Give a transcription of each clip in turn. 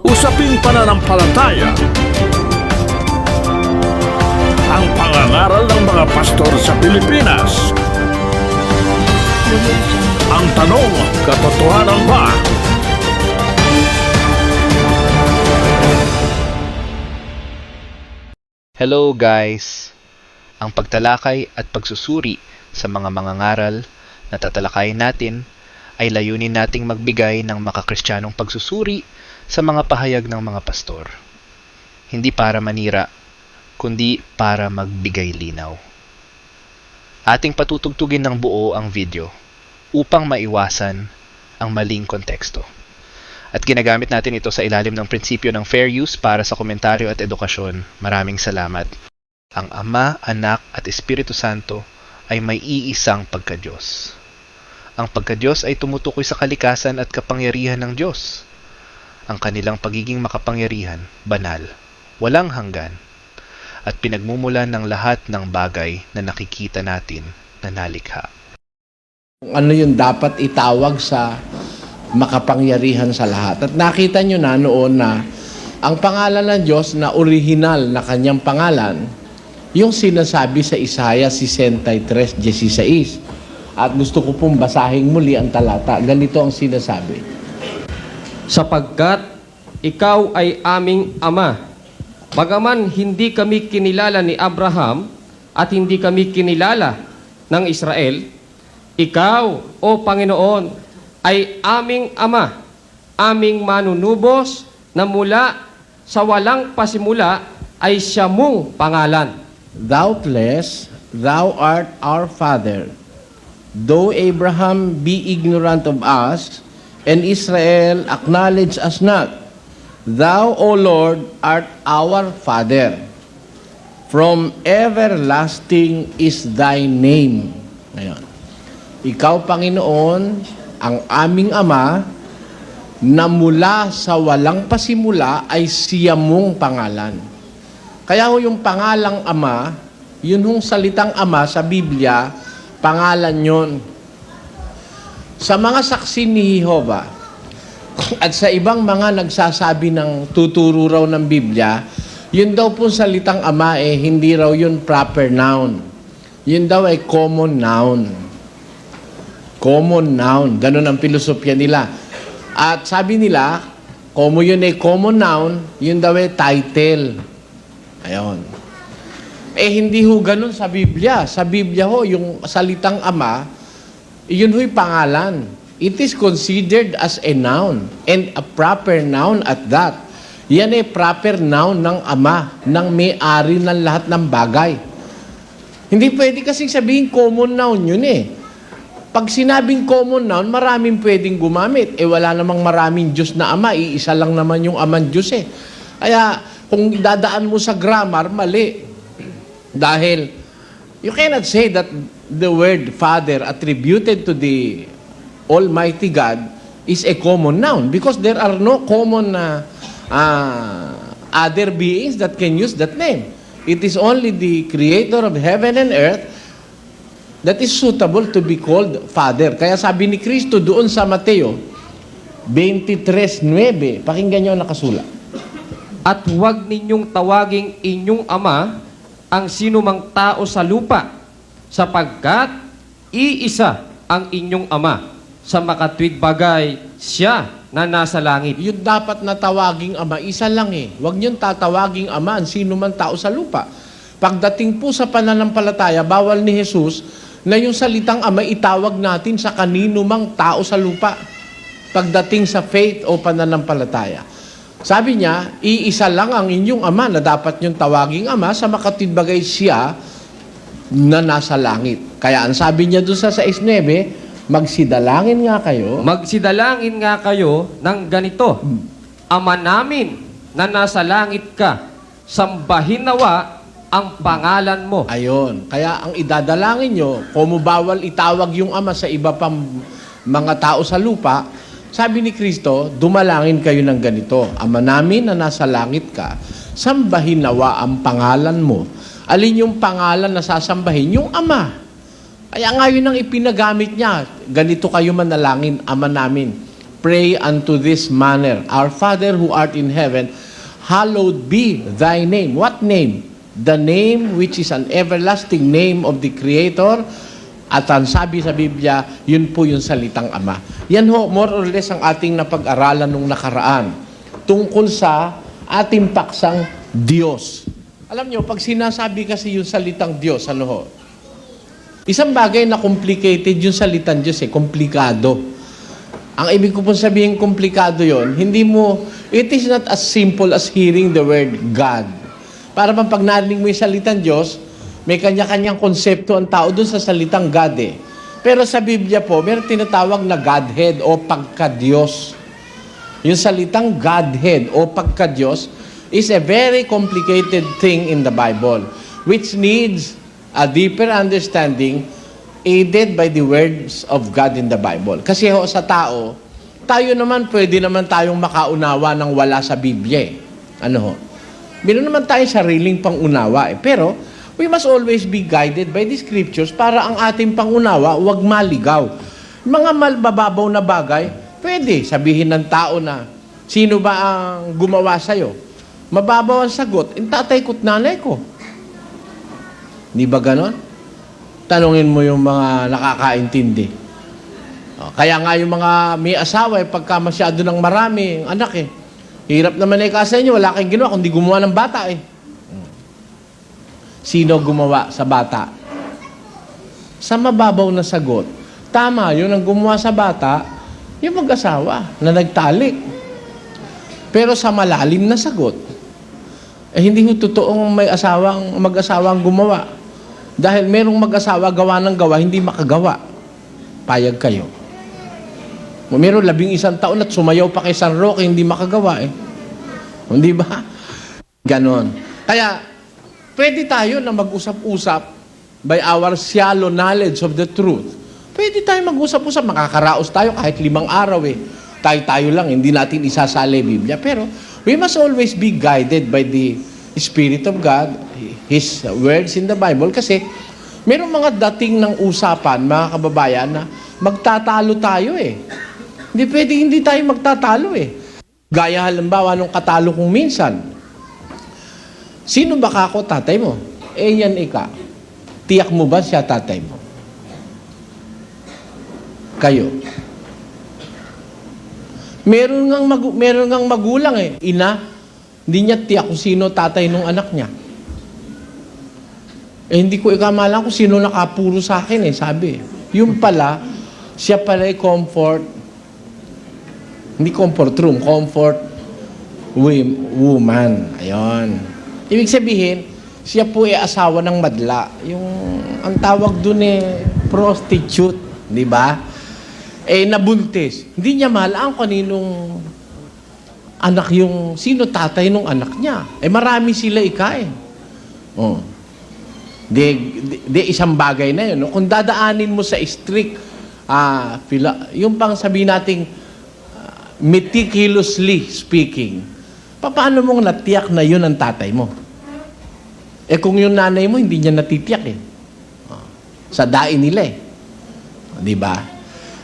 Usaping pananampalataya. Ang pangangaral ng mga pastor sa Pilipinas. Ang tanong, katotohanan ba? Hello guys! Ang pagtalakay at pagsusuri sa mga mangangaral na tatalakayin natin ay layunin nating magbigay ng makakristyanong pagsusuri sa mga pahayag ng mga pastor. Hindi para manira, kundi para magbigay linaw. Ating patutugtugin ng buo ang video upang maiwasan ang maling konteksto. At ginagamit natin ito sa ilalim ng prinsipyo ng fair use para sa komentaryo at edukasyon. Maraming salamat. Ang Ama, Anak at Espiritu Santo ay may iisang pagka-Diyos. Ang pagka-Diyos ay tumutukoy sa kalikasan at kapangyarihan ng Diyos. Ang kanilang pagiging makapangyarihan, banal, walang hanggan, at pinagmumulan ng lahat ng bagay na nakikita natin na nalikha. Ano yung dapat itawag sa makapangyarihan sa lahat. At nakita nyo na noon na ang pangalan ng Diyos na original na kanyang pangalan, yung sinasabi sa Isaiah 63:16. At gusto ko pong basahin muli ang talata. Ganito ang sinasabi. Sapagkat ikaw ay aming Ama, bagaman hindi kami kinilala ni Abraham at hindi kami kinilala ng Israel, ikaw, O Panginoon, ay aming Ama, aming manunubos na mula sa walang pasimula ay siya mong pangalan. Doubtless, thou art our Father, though Abraham be ignorant of us, and Israel acknowledge us not. Thou, O Lord, art our Father. From everlasting is thy name. Ngayon, ikaw, Panginoon, ang aming Ama, na mula sa walang pasimula ay siya mong pangalan. Kaya yung pangalang Ama, yun hong salitang Ama sa Biblia, pangalan yon. Sa mga saksi ni Jehovah at sa ibang mga nagsasabi ng tuturo raw ng Biblia, yun daw po salitang Ama hindi raw yun proper noun. Yun daw ay common noun. Common noun. Ganun ang filosofya nila. At sabi nila, como yun ay common noun, yun daw ay title. Ayon. Hindi ho ganun sa Biblia. Sa Biblia ho, yung salitang Ama, yun ho'y pangalan. It is considered as a noun and a proper noun at that. Yan ay proper noun ng Ama, ng may-ari ng lahat ng bagay. Hindi pwede kasing sabihin common noun yun Pag sinabing common noun, maraming pwedeng gumamit. Wala namang maraming Diyos na Ama. Iisa lang naman yung Amang Diyos Kaya, kung dadaan mo sa grammar, mali. Dahil, you cannot say that the word Father attributed to the Almighty God is a common noun because there are no common other beings that can use that name. It is only the Creator of heaven and earth that is suitable to be called Father. Kaya sabi ni Kristo doon sa Mateo 23:9, pakinggan nyo ang nakasulat. At huwag ninyong tawaging inyong Ama ang sinumang tao sa lupa, sapagkat iisa ang inyong Ama. Sa makatwid bagay, siya na nasa langit. Yung dapat na tawaging Ama, isa lang Huwag niyong tatawaging Ama ang sino man tao sa lupa. Pagdating po sa pananampalataya, bawal ni Jesus na yung salitang Ama itawag natin sa kanino mang tao sa lupa. Pagdating sa faith o pananampalataya. Sabi niya, iisa lang ang inyong Ama na dapat niyong tawaging Ama sa makatwid bagay siya na nasa langit. Kaya ang sabi niya doon sa 6:9, magsidalangin nga kayo. Magsidalangin nga kayo ng ganito. Ama namin na nasa langit ka, sambahin nawa ang pangalan mo. Ayon. Kaya ang idadalangin nyo, kung bawal itawag yung Ama sa iba pang mga tao sa lupa, sabi ni Kristo, dumalangin kayo ng ganito. Ama namin na nasa langit ka, sambahin nawa ang pangalan mo. Alin yung pangalan na sasambahin? Yung Ama. Kaya nga yun ang ipinagamit niya. Ganito kayo manalangin, Ama namin. pray unto this manner, Our Father who art in heaven, hallowed be thy name. What name? The name which is an everlasting name of the Creator. At ang sabi sa Biblia, yun po yung salitang Ama. Yan ho, more or less ang ating napag-aralan nung nakaraan tungkol sa ating paksang Diyos. Alam nyo, pag sinasabi kasi yung salitang Diyos, ano ho? Isang bagay na complicated yung salitang Diyos, komplikado. Ang ibig ko pong sabihin komplikado yon, it is not as simple as hearing the word God. Para bang pag narinig mo yung salitang Diyos, may kanya-kanyang konsepto ang tao dun sa salitang God eh. Pero sa Biblia po, meron tinatawag na Godhead o pagka-Diyos. Yung salitang Godhead o pagka-Diyos is a very complicated thing in the Bible, which needs a deeper understanding aided by the words of God in the Bible. Kasi ho, sa tao, tayo naman, pwede naman tayong makaunawa ng wala sa Biblia eh. Ano ho? Meron naman tayong sariling pangunawa eh. Pero, we must always be guided by the scriptures para ang ating pangunawa huwag maligaw. Mga malbababaw na bagay, pwede sabihin ng tao na, sino ba ang gumawa sa'yo? Mababaw ang sagot, tatay ko't nanay ko. Di ba ganon? Tanungin mo yung mga nakakaintindi. Kaya nga yung mga may asawa, pagka masyado ng marami, anak eh. Hirap naman eh kasi nyo, wala kayong ginawa, kundi gumawa ng bata eh. Sino gumawa sa bata? Sa mababaw na sagot, tama yun, ang gumawa sa bata, yung mag-asawa na nagtalik. Pero sa malalim na sagot, hindi ho totoong mag-asawang gumawa. Dahil merong mag-asawa gawa ng gawa, hindi makagawa. Payag kayo. Meron 11 taon at sumayaw pa kay San Roque, hindi makagawa eh. Hindi ba? Ganon. Kaya, pwede tayo na mag-usap-usap by our shallow knowledge of the truth. Pwede tayo mag-usap-usap, makakaraos tayo kahit 5 araw eh. Tayo-tayo lang, hindi natin isasali Biblia. Pero, we must always be guided by the Spirit of God, His words in the Bible, kasi merong mga dating ng usapan, mga kababayan, na magtatalo tayo eh. Hindi pwede hindi tayo magtatalo eh. Gaya halimbawa nung katalo kong minsan, sino ba kako tatay mo? Eh yan ika. Tiyak mo ba siya tatay mo? Kayo. Meron ngang magulang eh. Ina, hindi niya tiyak kung sino tatay nung anak niya. Eh hindi ko ikamalan kung sino nakapuro sa akin eh, sabi. Yung pala, siya pala ay comfort woman. Ayon. Ibig sabihin, siya po ay asawa ng madla. Yung, ang tawag dun eh, prostitute. Di ba? Eh, nabuntis. Hindi niya malaan kung kaninong anak yung, sino tatay nung anak niya. Eh, marami sila ika eh. Oh. Isang bagay na yun. No? Kung dadaanin mo sa strict, yung pang sabihin nating, meticulously speaking, paano mong natiyak na yun ang tatay mo? Eh kung yung nanay mo, hindi niya natitiyak eh. Sa dain nila eh. Di ba?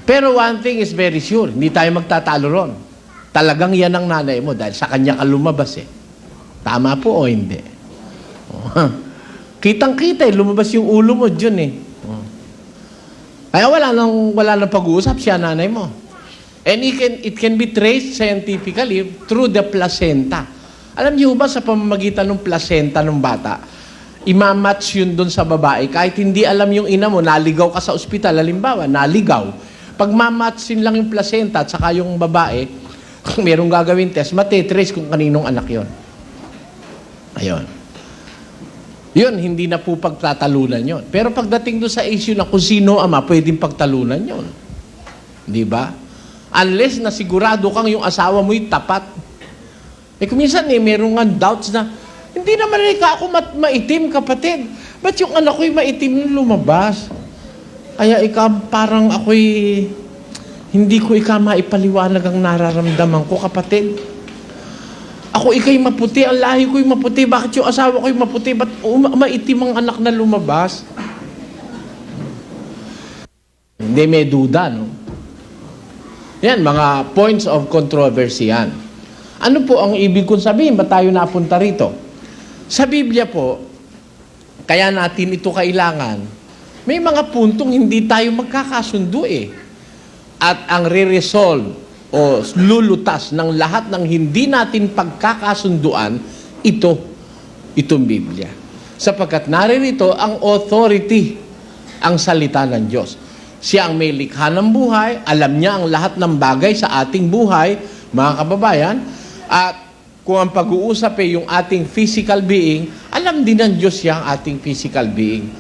Pero one thing is very sure, hindi tayo magtatalo ron. Talagang yan ang nanay mo dahil sa kanya ka lumabas eh. Tama po o hindi? Kitang-kita eh, lumabas yung ulo mo dyan eh. Kaya wala nang pag-uusap siya nanay mo. And it can be traced scientifically through the placenta. Alam niyo ba sa pamamagitan ng placenta ng bata, imamatch yun doon sa babae. Kahit hindi alam yung ina mo, naligaw ka sa ospital, halimbawa, naligaw. Pag mamatchin lang yung placenta at saka yung babae, kung merong gagawin test, matetrace kung kaninong anak yon. Ayun. Yun, hindi na po pagtatalunan yon. Pero pagdating doon sa issue na kung sino ama, pwedeng pagtalunan yon. Di ba? Unless na sigurado kang yung asawa mo'y tapat. Eh kung minsan eh, meron nga doubts na, hindi naman ako maitim, kapatid. Ba't yung anak ko'y maitim nung lumabas? Kaya parang ako'y, hindi ko maipaliwanag ang nararamdaman ko, kapatid. Ako ika'y maputi, ang lahi ko'y maputi, bakit yung asawa ko'y maputi, ba't maitim ang anak na lumabas? Hindi, may duda, no? Yan, mga points of controversy yan. Ano po ang ibig kong sabihin? Ba't tayo napunta rito? Sa Biblia po, kaya natin ito kailangan, may mga puntong hindi tayo magkakasundo eh. At ang re-resolve o lulutas ng lahat ng hindi natin pagkakasunduan, itong Biblia. Sapagkat naririto ang authority, ang salita ng Diyos. Siya ang may likha ng buhay, alam niya ang lahat ng bagay sa ating buhay, mga kababayan, at kung ang pag-uusap ay yung ating physical being, alam din ng Diyos siya ang ating physical being.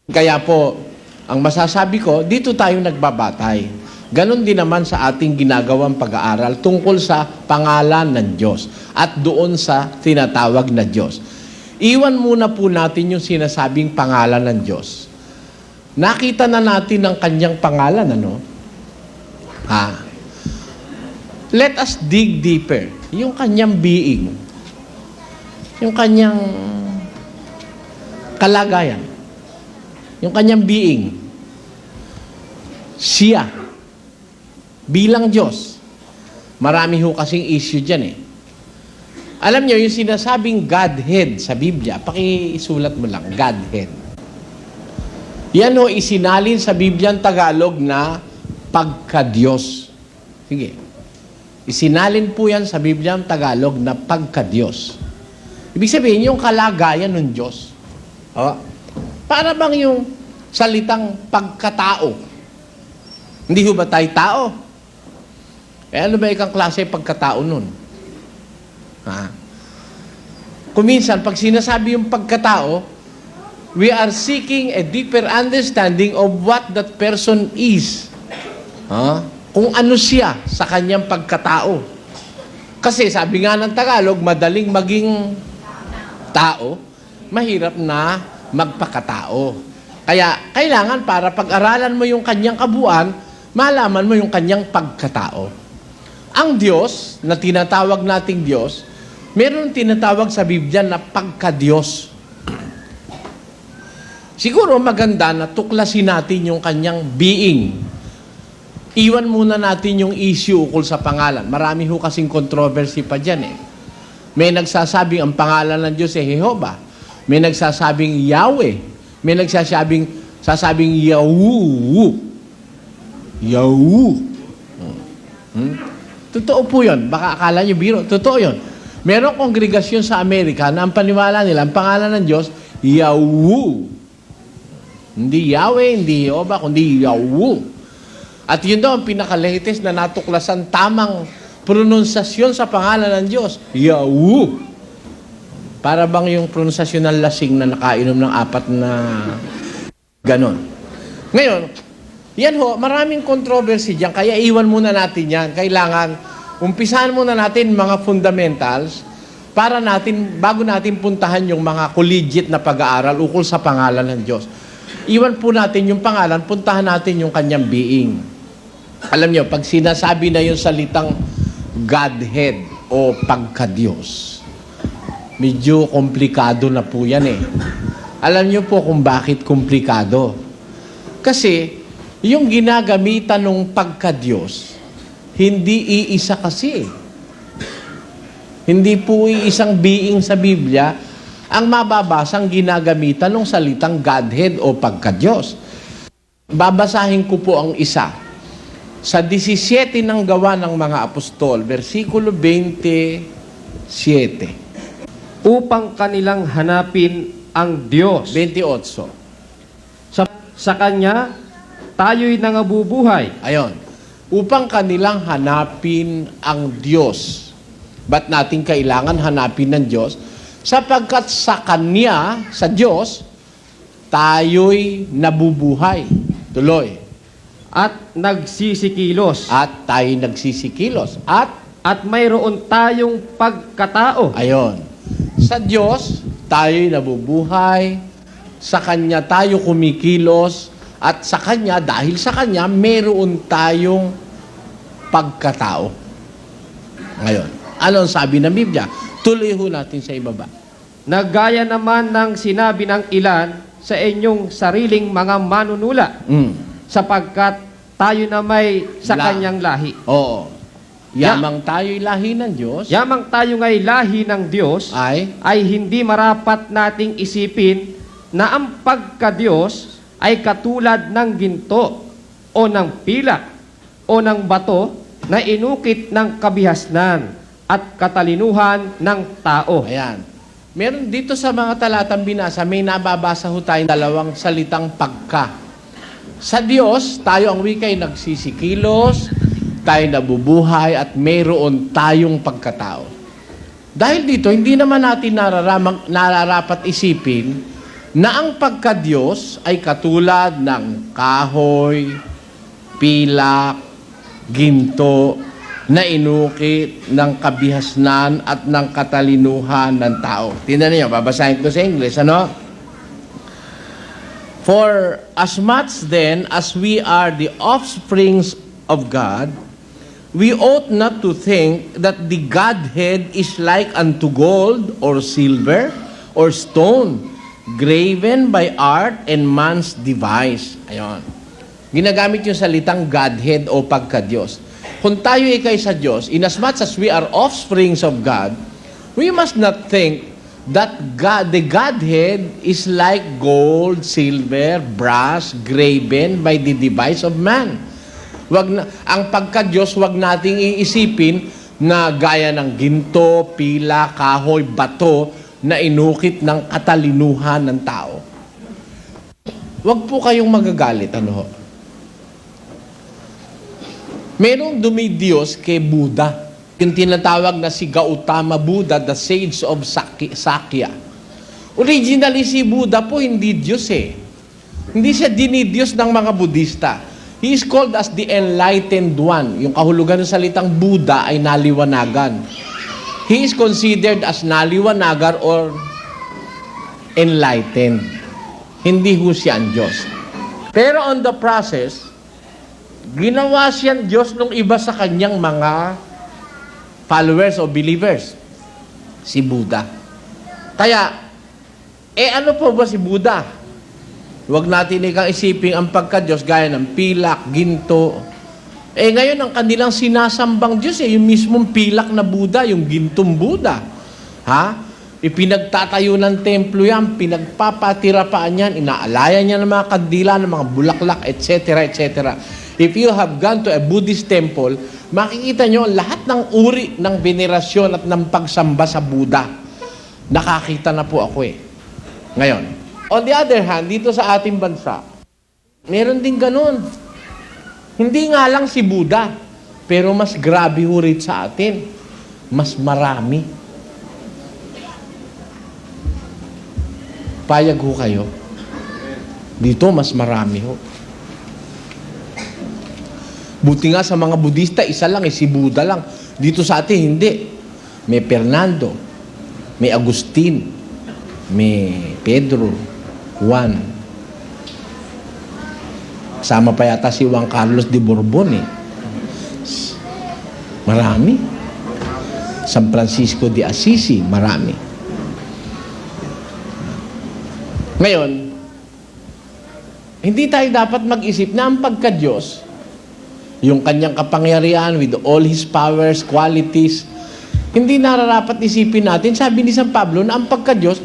Kaya po, ang masasabi ko, dito tayo nagbabatay. Ganon din naman sa ating ginagawang pag-aaral tungkol sa pangalan ng Diyos at doon sa tinatawag na Diyos. Iwan muna po natin yung sinasabing pangalan ng Diyos. Nakita na natin ang kanyang pangalan, ano? Let us dig deeper. Yung kanyang being. Yung kanyang kalagayan. Yung kanyang being. Siya. Bilang Diyos. Marami ho kasing issue dyan eh. Alam nyo, yung sinasabing Godhead sa Biblia, pakiisulat mo lang, Godhead. Yan ho, isinalin sa Biblia ang Tagalog na pagka-Diyos. Sige. Isinalin po yan sa Biblia ang Tagalog na pagka-Diyos. Ibig sabihin, yung kalagayan ng Diyos. Para bang yung salitang pagkatao? Hindi ho ba tayo tao? Ano ba ikang klase pagkatao nun? Kung minsan, pag sinasabi yung pagkatao, we are seeking a deeper understanding of what that person is. Kung ano siya sa kanyang pagkatao. Kasi sabi nga ng Tagalog, madaling maging tao, mahirap na magpakatao. Kaya kailangan para pag-aralan mo yung kanyang kabuuan, malaman mo yung kanyang pagkatao. Ang Diyos, na tinatawag nating Diyos, meron tinatawag sa Biblia na pagka-Diyos. Siguro maganda na tuklasin natin yung kanyang being. Iwan muna natin yung issue ukol sa pangalan. Marami ho kasing controversy pa dyan eh. May nagsasabing ang pangalan ng Diyos ay Jehovah. May nagsasabing Yahweh. May nagsasabing Yahu. Yahu. Totoo po yun. Baka akala nyo biro. Totoo yun. Merong kongregasyon sa Amerika na ang paniwala nila, ang pangalan ng Diyos, Yahu. Hindi Yahweh, hindi Jehovah, kundi Yahu. At yun daw ang pinaka-latest na natuklasan tamang pronunsasyon sa pangalan ng Diyos. Yahu. Para bang yung pronunsasyon ng lasing na nakainom ng 4 na ganon. Ngayon, yan ho, maraming controversy dyan, kaya iwan muna natin yan. Kailangan, umpisahan muna natin mga fundamentals para natin, bago natin puntahan yung mga collegiate na pag-aaral ukol sa pangalan ng Diyos. Iwan po natin yung pangalan, puntahan natin yung kanyang being. Alam nyo, pag sinasabi na yung salitang Godhead o pagka-Diyos, medyo komplikado na po yan eh. Alam nyo po kung bakit komplikado. Kasi, yung ginagamitan ng pagka-Diyos, hindi iisa kasi. Hindi po iisang being sa Biblia ang mababasang ginagamitan ng salitang Godhead o pagka-Diyos. Babasahin ko po ang isa. Sa 17 ng Gawa ng mga Apostol, versikulo 27. Upang kanilang hanapin ang Diyos. 28. Sa Kanya, tayo'y nangabubuhay. Ayon. Upang kanilang hanapin ang Diyos. Ba't natin kailangan hanapin ng Diyos? Sapagkat sa Kanya, sa Diyos, tayo'y nabubuhay. Tuloy. At nagsisikilos. At tayo'y nagsisikilos. At mayroon tayong pagkatao. Ayon. Sa Diyos, tayo'y nabubuhay. Sa Kanya tayo kumikilos. At sa Kanya, dahil sa Kanya, meron tayong pagkatao. Ngayon, ano ang sabi ng Biblia? Tuloy ho natin sa ibaba. Nagaya naman ng sinabi ng ilan sa inyong sariling mga manunula, sapagkat tayo na may sa kanyang lahi. Oo. Yamang tayo'y lahi ng Diyos Yamang tayo ngay lahi ng Diyos ay hindi marapat nating isipin na ang pagka-Diyos ay katulad ng ginto o ng pilak o ng bato na inukit ng kabihasnan at katalinuhan ng tao. Ayan. Meron dito sa mga talatang binasa, may nababasa ho tayong dalawang salitang pagka. Sa Diyos, tayo ang wika'y nagsisikilos, tayo nabubuhay, at mayroon tayong pagkatao. Dahil dito, hindi naman natin nararapat isipin na ang pagka-Diyos ay katulad ng kahoy, pilak, ginto, na inukit ng kabihasnan at ng katalinuhan ng tao. Tingnan niyo, babasahin ko sa English, ano? For as much then as we are the offsprings of God, we ought not to think that the Godhead is like unto gold or silver or stone, graven by art and man's device. Ayon. Ginagamit yung salitang Godhead o pagka-Diyos. Kung tayo ikay sa Diyos, inasmuch as we are offsprings of God, we must not think that the Godhead is like gold, silver, brass, graven by the device of man. Ang pagka-Diyos, wag nating iisipin na gaya ng ginto, pila, kahoy, bato na inukit ng katalinuhan ng tao. Wag po kayong magagalit, ano ho? Merong dumidiyos kay Buddha. Yung tinatawag na si Gautama Buddha, the sage of Sakya. Originally, si Buddha po hindi Diyos eh. Hindi siya dinidiyos ng mga Budista. He is called as the enlightened one. Yung kahulugan ng salitang Buddha ay naliwanagan. He is considered as naliwanagan or enlightened. Hindi ho siya ang Diyos. Pero on the process, ginawa siyang Diyos nung iba sa kanyang mga followers o believers. Si Buddha. Kaya, ano po ba si Buddha? Huwag natin ikang isipin ang pagka-Diyos gaya ng pilak, ginto. Ngayon, ang kanilang sinasambang Diyos, yung mismong pilak na Buddha, yung gintong Buddha. Ha? Ipinagtatayo ng templo yan, pinagpapatirapaan yan, inaalayan niya ng mga kandila, ng mga bulaklak, etc., etc. If you have gone to a Buddhist temple, makikita nyo lahat ng uri ng venerasyon at ng pagsamba sa Buddha. Nakakita na po ako eh. Ngayon, on the other hand, dito sa ating bansa, meron din ganun. Hindi nga lang si Buddha, pero mas grabe ho rin sa atin. Mas marami. Payag ho kayo. Dito, mas marami ho. Buti nga sa mga Budista, isa lang, si Buddha lang. Dito sa atin, hindi. May Fernando, may Agustin, may Pedro, Juan. Sama pa yata si Juan Carlos de Borbon eh. Marami. San Francisco de Assisi, marami. Ngayon, hindi tayo dapat mag-isip na ang pagka-Diyos, yung kanyang kapangyarihan with all His powers, qualities, hindi nararapat isipin natin, sabi ni San Pablo, na ang pagka-Diyos,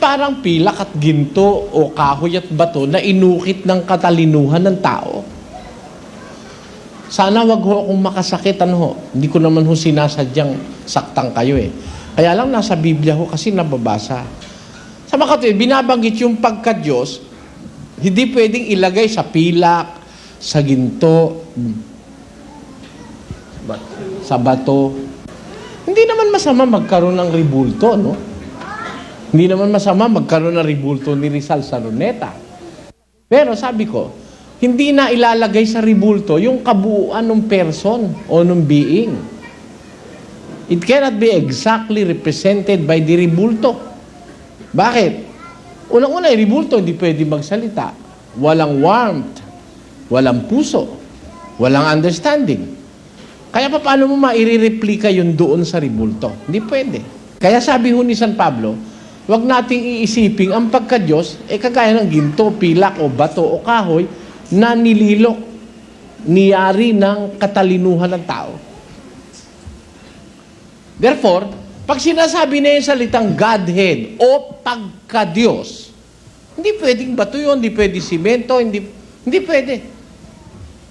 parang pilak at ginto o kahoy at bato na inukit ng katalinuhan ng tao. Sana wag ho akong makasakit, ano ho. Hindi ko naman ho sinasadyang saktang kayo eh. Kaya lang nasa Biblia ho kasi nababasa. Sa mga kapatid, binabanggit yung pagka-Diyos, hindi pwedeng ilagay sa pilak, sa ginto, sa bato. Hindi naman masama magkaroon ng ribulto, no? Hindi naman masama magkaroon ng ribulto ni Rizal sa Luneta. Pero sabi ko, hindi na ilalagay sa ribulto yung kabuuan ng person o ng being. It cannot be exactly represented by the ribulto. Bakit? Unang-una, ribulto hindi pwede magsalita. Walang warmth, walang puso, walang understanding. Kaya paano mo maire-replika yun doon sa ribulto? Hindi pwede. Kaya sabi ho ni San Pablo, huwag nating iisiping ang pagka-Diyos, kagaya ng ginto, pilak, o bato, o kahoy, na nililok. niyari ng katalinuhan ng tao. Therefore, pag sinasabi na yung salitang Godhead o pagka-Diyos, hindi pwedeng bato yun, hindi pwede simento, hindi pwede.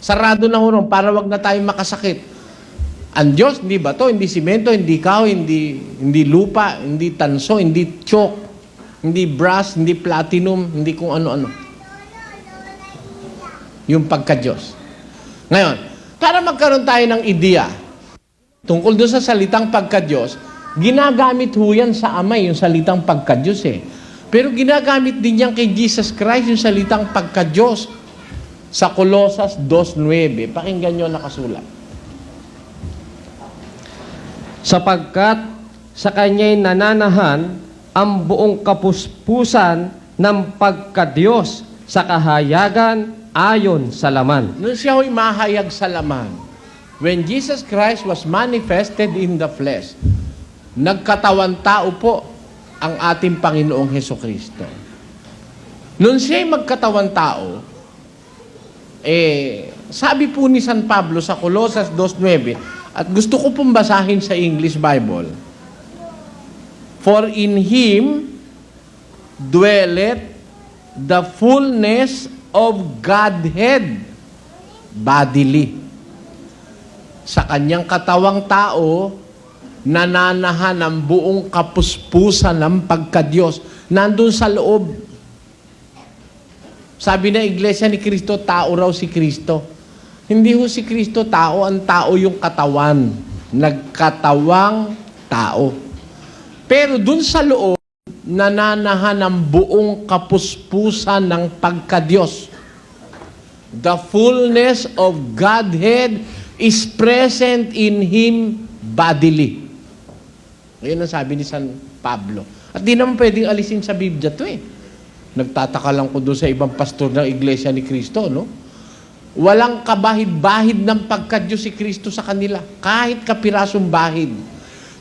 Sarado na ho ron para wag na tayong makasakit. Ang Diyos, hindi bato, hindi simento, hindi kahoy, hindi lupa, hindi tanso, hindi chalk, hindi brass, hindi platinum, hindi kung ano-ano. Yung pagka-Diyos. Ngayon, para magkaroon tayo ng ideya tungkol doon sa salitang pagka-Diyos, ginagamit ho yan sa Ama yung salitang pagka-Diyos eh. Pero ginagamit din yan kay Jesus Christ yung salitang pagka-Diyos sa Colosas 2.9. Pakinggan nyo nakasulat. Sapagkat sa kanya'y nananahan ang buong kapuspusan ng pagka-Diyos sa kahayagan ayon sa laman. Nung siya ho'y mahayag sa laman, when Jesus Christ was manifested in the flesh, nagkatawan tao po ang ating Panginoong Hesukristo. Nung siya'y magkatawan tao, sabi po ni San Pablo sa Colosas 2.9, at gusto ko pong basahin sa English Bible, for in Him dwelleth the fullness of Godhead bodily. Sa kanyang katawang tao, nananahan ang buong kapuspusan ng pagka-Diyos. Nandun sa loob. Sabi na Iglesia ni Cristo, tao raw si Cristo. Hindi ho si Cristo tao, ang tao yung katawan. Nagkatawang tao. Pero dun sa loob, nananahan ang buong kapuspusan ng pagka-Diyos. The fullness of Godhead is present in Him bodily. Ayun ang sabi ni San Pablo. At di naman pwedeng alisin sa Biblia to eh. Nagtataka lang ko doon sa ibang pastor ng Iglesia ni Cristo, no? Walang kabahid-bahid ng pagka-Diyos si Cristo sa kanila. Kahit kapirasong bahid.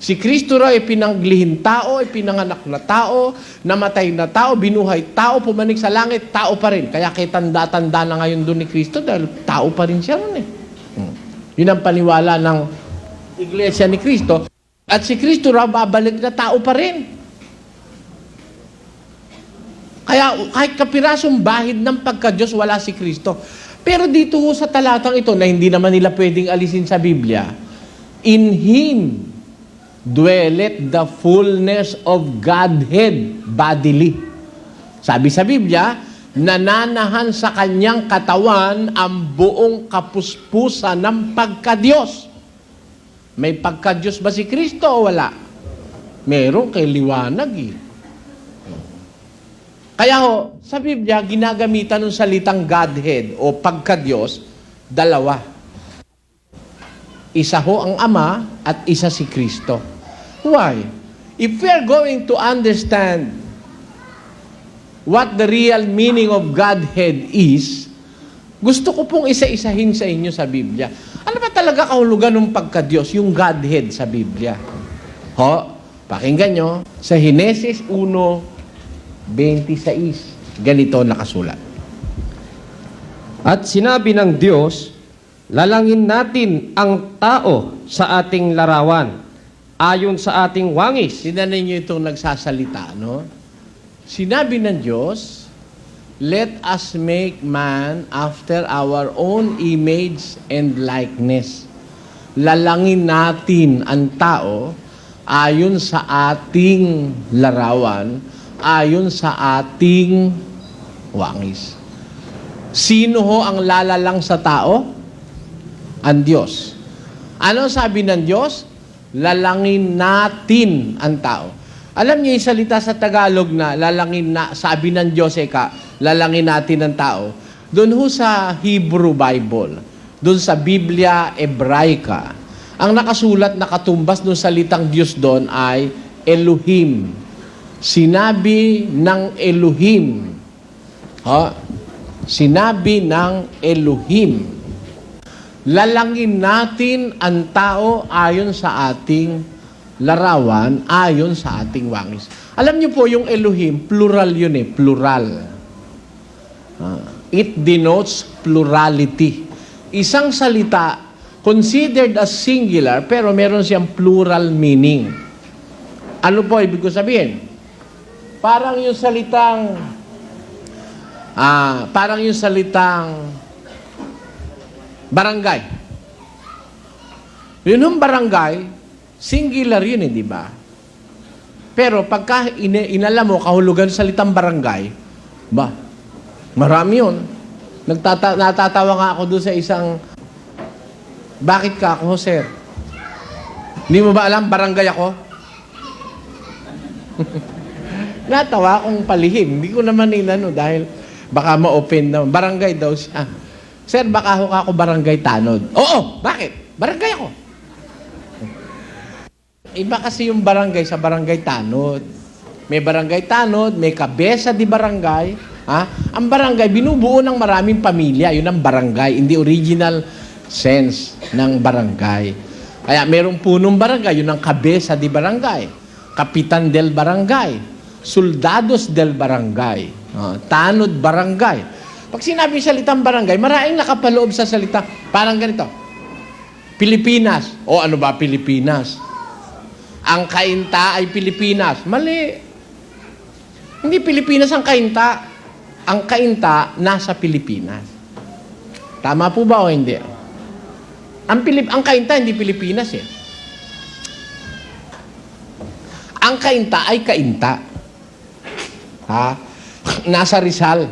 Si Cristo raw ay pinanglihin tao, ay pinanganak na tao, namatay na tao, binuhay tao, pumanik sa langit, tao pa rin. Kaya kay tanda-tanda na ngayon doon ni Cristo dahil tao pa rin siya ron eh. Yun ang paniwala ng Iglesia ni Cristo. At si Cristo raw babalik na tao pa rin. Kaya kahit kapirasong bahid ng pagka-Diyos, wala si Cristo. Pero dito sa talatang ito na hindi naman nila pwedeng alisin sa Biblia, in Him dwelleth the fullness of Godhead bodily. Sabi sa Biblia, nananahan sa kanyang katawan ang buong kapuspusan ng pagka-Diyos. May pagka-Diyos ba si Kristo o wala? Meron, kay liwanag eh. Kaya ho, sa Biblia, ginagamitan ng salitang Godhead o pagka-Diyos, dalawa. Isa ho ang Ama at isa si Kristo. Why? If we are going to understand what the real meaning of Godhead is, gusto ko pong isa-isahin sa inyo sa Biblia. Ano ba talaga kahulugan ng pagka-Diyos, yung Godhead sa Biblia? Ho, pakinggan nyo, sa Henesis 1:26, ganito nakasulat. At sinabi ng Diyos, lalangin natin ang tao sa ating larawan, ayon sa ating wangis. Tignan ninyo itong nagsasalita, no? Sinabi ng Diyos, let us make man after our own image and likeness. Lalangin natin ang tao ayon sa ating larawan, ayon sa ating wangis. Sino ho ang lalalang sa tao? Ang Diyos. Ano sabi ng Diyos? Lalangin natin ang tao. Alam niyo yung salita sa Tagalog na lalangin na, sabi ng Diyos lalangin natin ang tao. Doon ho sa Hebrew Bible, doon sa Biblia Hebraica, ang nakasulat na katumbas ng salitang Diyos doon ay Elohim. Sinabi ng Elohim. Sinabi ng Elohim. Lalangin natin ang tao ayon sa ating larawan, ayon sa ating wangis. Alam niyo po yung Elohim, plural yun plural. It denotes plurality. isang salita considered as singular pero meron siyang plural meaning. Ano po ibig ko sabihin? Parang yung salitang barangay. Yun yung barangay, singular yun di ba? Pero pagka inala mo kahulugan sa salitang barangay, ba, marami yun. Natatawa nga ako doon sa isang, bakit ka ako, sir? Hindi mo ba alam, barangay ako? Natawa akong palihim. Hindi ko naman inano dahil baka ma-open na. Barangay daw siya. Sir, baka ako barangay tanod. Oo, bakit? Barangay ako. Iba kasi yung barangay sa barangay tanod. May barangay tanod, may kabesa di barangay. Ha? Ang barangay, binubuo ng maraming pamilya. Yun ang barangay. In the original sense ng barangay. Kaya merong punong barangay, yun ang kabesa di barangay. Kapitan del barangay. Soldados del barangay. Tanod barangay. Pag sinabi salitang barangay, maraming nakapaloob sa salita. Parang ganito. Pilipinas. O ano ba Pilipinas? Ang kainta ay Pilipinas. Mali. Hindi Pilipinas ang kainta. Ang kainta nasa Pilipinas. Tama po ba o hindi? Ang kainta hindi Pilipinas eh. Ang kainta ay kainta. Ha? Nasa Rizal.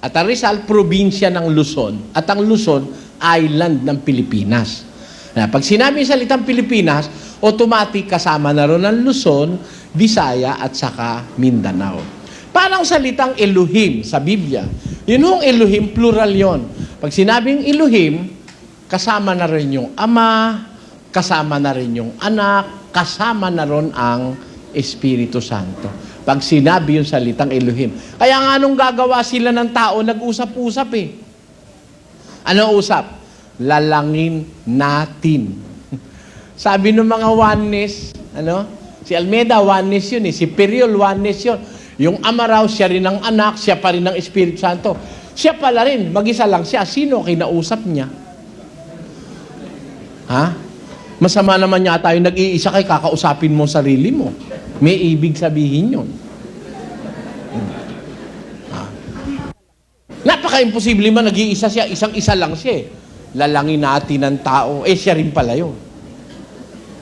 At ang Rizal, probinsya ng Luzon. At ang Luzon, island ng Pilipinas. Na, pag sinabi salitang Pilipinas, automatic kasama na ron ang Luzon, Visaya at saka Mindanao. Parang salitang Elohim sa Biblia. Yun yung Elohim, plural yon. Pag sinabing Elohim, kasama na rin yung Ama, kasama na rin yung Anak, kasama na ron ang Espiritu Santo. Pag sinabi yung salitang Elohim. Kaya nga nung gagawa sila ng tao, nag-usap-usap eh. Ano usap? Lalangin natin. Sabi ng mga oneness, si Almeida oneness yun eh, si Periol oneness yun. Yung Ama raw, siya rin ang Anak, siya pa rin ang Espiritu Santo. Siya pala rin, mag-isa lang siya. Sino kinausap niya? Ha? Masama naman yata yung nag-iisa kay kakausapin mo sarili mo. May ibig sabihin yun. Napaka-imposible man nag-iisa siya, isang-isa lang siya eh. Lalangin natin ang tao, siya rin pala yun.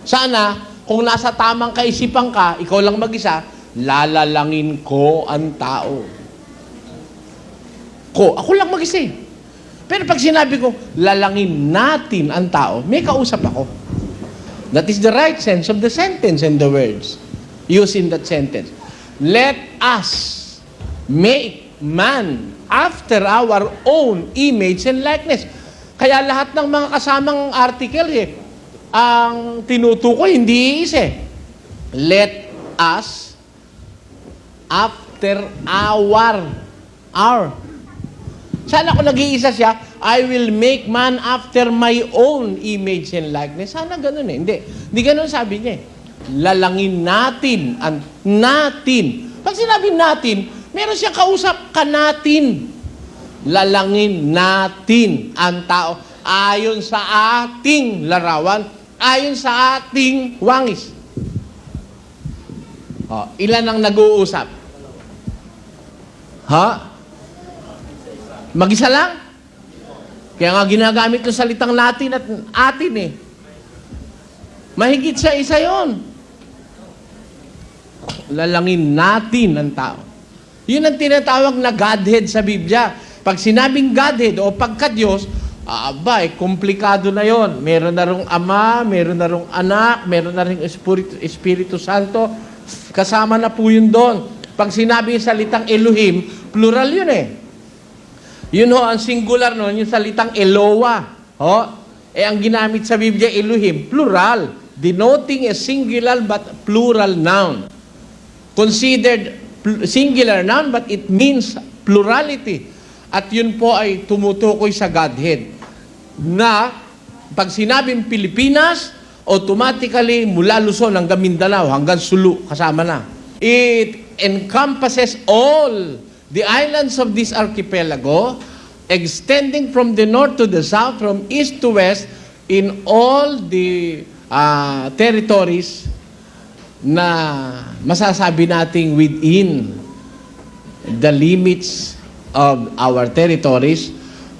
Sana, kung nasa tamang kaisipan ka, ikaw lang mag-isa, lalalangin ko ang tao. Ako lang mag-isa eh. Pero pag sinabi ko, lalangin natin ang tao, may kausap ako. That is the right sense of the sentence and the words used in that sentence. Let us make man after our own image and likeness. Kaya lahat ng mga kasamang article ang tinutukoy, hindi isa eh. Let us after our. Sana kung nag-iisa siya, I will make man after my own image and likeness. Sana ganun eh. Hindi ganun sabi niya eh. Lalangin natin. Natin. Pag sinabi natin, meron siyang kausap ka natin. Lalangin natin ang tao ayon sa ating larawan, ayon sa ating wangis. Ilan ang nag-uusap? Ha? Mag-isa lang? Kaya nga ginagamit yung salitang natin at atin eh. Mahigit sa isa yon. Lalangin natin ang tao. Yun ang tinatawag na Godhead sa Biblia. Pag sinabing Godhead o pagka-Diyos, komplikado na yon. Meron na rong Ama, meron na rong Anak, meron na ring Espiritu Santo. Kasama na po yun doon. Pag sinabi yung salitang Elohim, plural yun eh. Yun ang singular nun, yung salitang Eloah. Ang ginamit sa Biblia, Elohim, plural. Denoting a singular but plural noun. Considered singular noun but it means plurality. At yun po ay tumutukoy sa Godhead. Na pag sinabing Pilipinas, automatically mula Luzon hanggang Mindanao, hanggang Sulu, kasama na. It encompasses all the islands of this archipelago extending from the north to the south, from east to west, in all the territories na masasabi nating within the limits of our territories,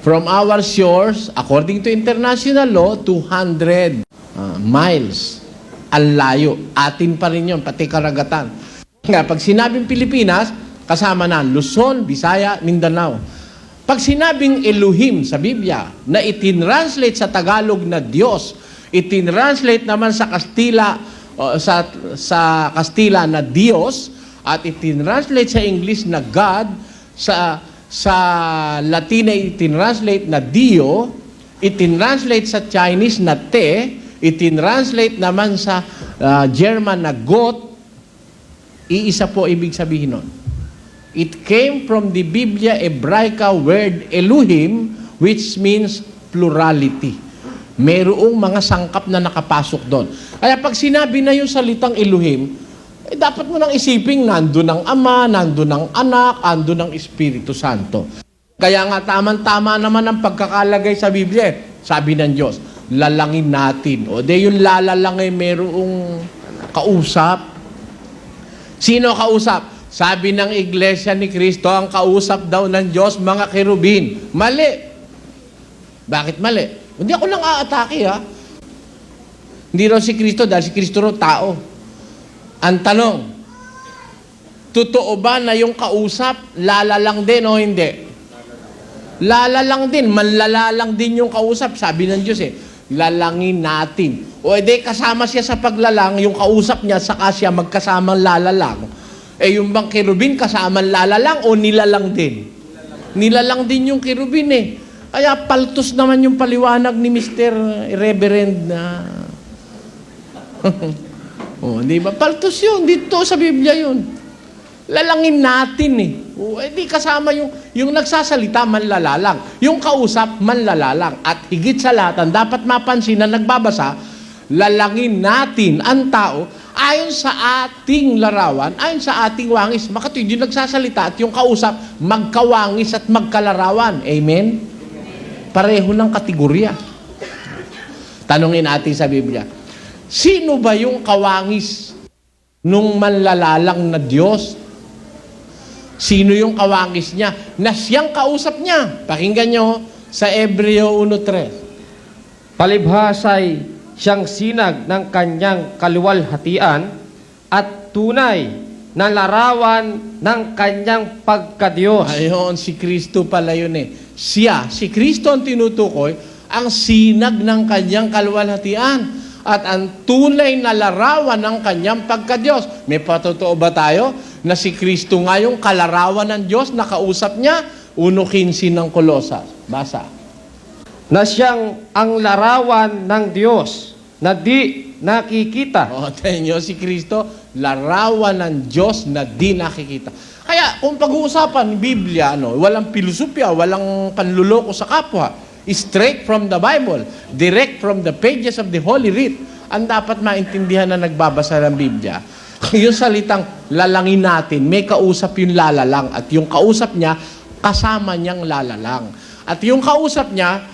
from our shores, according to international law, 200 miles. Ang layo. Atin pa rin yun, pati karagatan. Nga, pag sinabing Pilipinas, kasama na Luzon, Visaya, Mindanao. Pag sinabing Elohim sa Biblia, na itinranslate sa Tagalog na Diyos, itinranslate naman sa Kastila, sa Kastila na Diyos, at itinranslate sa English na God, sa Latin ay itinranslate na Dio, itinranslate sa Chinese na Te, itinranslate naman sa German na Gott, iisa po ibig sabihin nun. It came from the Biblia Hebraica word Elohim, which means plurality. Merong mga sangkap na nakapasok doon. Kaya pag sinabi na yung salitang Elohim, dapat mo nang isiping nandun ang Ama, nandun ang Anak, nandun ang Espiritu Santo. Kaya nga tama-tama naman ang pagkakalagay sa Biblia. Sabi ng Diyos, lalangin natin. O de yung lalalang ay merong kausap. Sino kausap? Sabi ng Iglesia ni Cristo, ang kausap daw ng Diyos, mga kerubin. Mali. Bakit mali? Hindi ako lang aatake, ha? Hindi raw si Cristo, dahil si Cristo raw tao. Ang tanong, totoo ba na yung kausap, lalalang din o hindi? Lalalang din, manlalalang din yung kausap. Sabi ng Diyos lalangin natin. O edi kasama siya sa paglalang, yung kausap niya, saka siya magkasamang lalalang. Yung bang kerubin kasamang lalalang o nilalang din? Nilalang din yung kerubin Kaya paltos naman yung paliwanag ni Mr. Reverend na... di ba? Paltos yun. Dito sa Biblia yun. Lalangin natin di kasama yung nagsasalita, manlalalang. Yung kausap, manlalalang. At higit sa lahat, dapat mapansin na nagbabasa, lalangin natin ang tao ayon sa ating larawan, ayon sa ating wangis. Makatuwid yung nagsasalita at yung kausap, magkawangis at magkalarawan. Amen? Pareho ng kategorya. Tanungin natin sa Biblia, sino ba yung kawangis nung manlalalang na Diyos? Sino yung kawangis niya na siyang kausap niya? Pakinggan nyo sa Hebreo 1:3. Palibhasay siyang sinag ng kanyang kaluwalhatian at tunay na larawan ng kanyang pagkadiyos. Ayon, si Kristo pala yun Siya, si Kristo ang tinutukoy, ang sinag ng kanyang kaluwalhatian at ang tunay na larawan ng kanyang pagkadiyos. May patotoo ba tayo na si Kristo nga yung kalarawan ng Diyos na kausap niya? 1:15 ng Kolosas. Basa. Na siyang ang larawan ng Diyos na di nakikita. Tayo nyo, si Kristo, larawan ng Diyos na di nakikita. Kaya, kung pag-uusapan ng Biblia, walang filosofya, walang panluloko sa kapwa, straight from the Bible, direct from the pages of the Holy Writ, ang dapat maintindihan na nagbabasa ng Biblia. Yung salitang lalangin natin, may kausap yung lalalang, at yung kausap niya, kasama niyang lalalang. At yung kausap niya,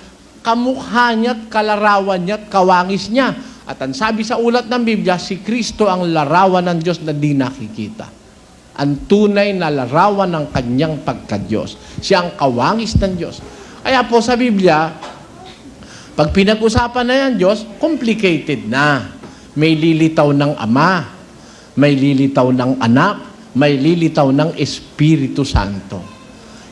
kamukha niya at kalarawan niya at kawangis niya. At ang sabi sa ulat ng Biblia, si Kristo ang larawan ng Diyos na di nakikita. Ang tunay na larawan ng kanyang pagka-Diyos. Siya ang kawangis ng Diyos. Kaya po sa Biblia, pag pinag-usapan na yan Diyos, complicated na. May lilitaw ng Ama, may lilitaw ng Anak, may lilitaw ng Espiritu Santo.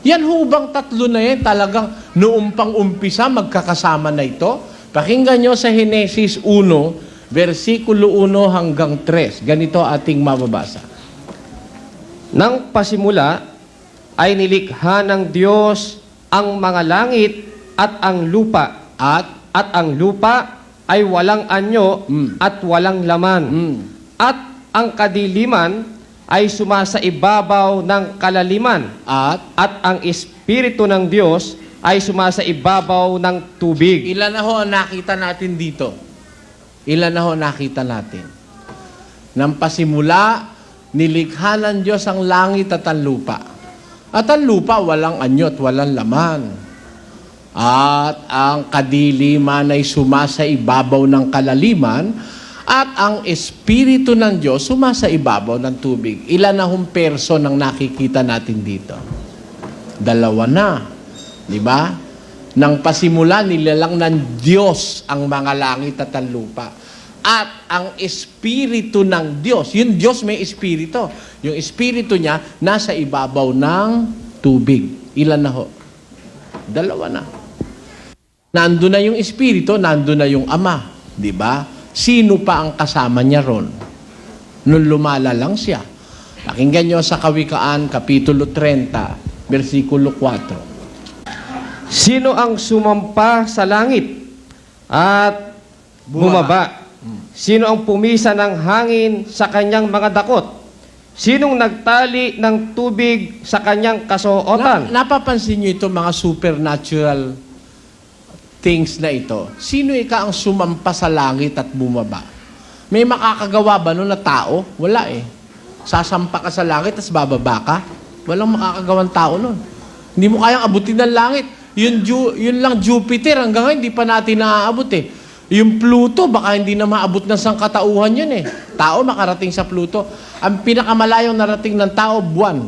Yan hubang tatlo na yan, talagang noong pang-umpisa, magkakasama na ito. Pakinggan nyo sa Henesis 1, versikulo 1 hanggang 3. Ganito ating mababasa. Nang pasimula ay nilikha ng Diyos ang mga langit at ang lupa. At ang lupa ay walang anyo at walang laman. At ang kadiliman ay sumasaibabaw ng kalaliman. At ang Espiritu ng Diyos ay sumasaibabaw ng tubig. Ilan na ho ang nakita natin dito? Ilan na ho nakita natin? Nang pasimula, nilikha ng Diyos ang langit at ang lupa. At ang lupa, walang anyo at walang laman. At ang kadiliman ay sumasa ibabaw ng kalaliman, at ang Espiritu ng Diyos sumasa ibabaw ng tubig. Ilan na hong person ang nakikita natin dito? Dalawa na. Di ba? Nang pasimula, nilalang ng Diyos ang mga langit at ang lupa. At ang Espiritu ng Diyos, yung Diyos may Espiritu. Yung Espiritu niya, nasa ibabaw ng tubig. Ilan na ho? Dalawa na. Nandun na yung Espiritu, nandun na yung Ama. Di ba? Sino pa ang kasama niya ron? Nung lumala lang siya. Pakinggan nyo sa Kawikaan, Kapitulo 30, versikulo 4. Sino ang sumampa sa langit at bumaba? Sino ang pumisa ng hangin sa kanyang mga dakot? Sinong nagtali ng tubig sa kanyang kasuotan? Napapansin nyo ito, mga supernatural things na ito. Sino ang sumampa sa langit at bumaba? May makakagawa ba nun na tao? Wala eh. Sasampa ka sa langit, tapos bababa ka? Walang makakagawang tao nun. Hindi mo kayang abutin ng langit. Yun lang Jupiter, hanggang ngayon, hindi pa natin naaabot eh. Yung Pluto, baka hindi na maabot ng sangkatauhan yun eh. Tao makarating sa Pluto. Ang pinakamalayong narating ng tao, buwan.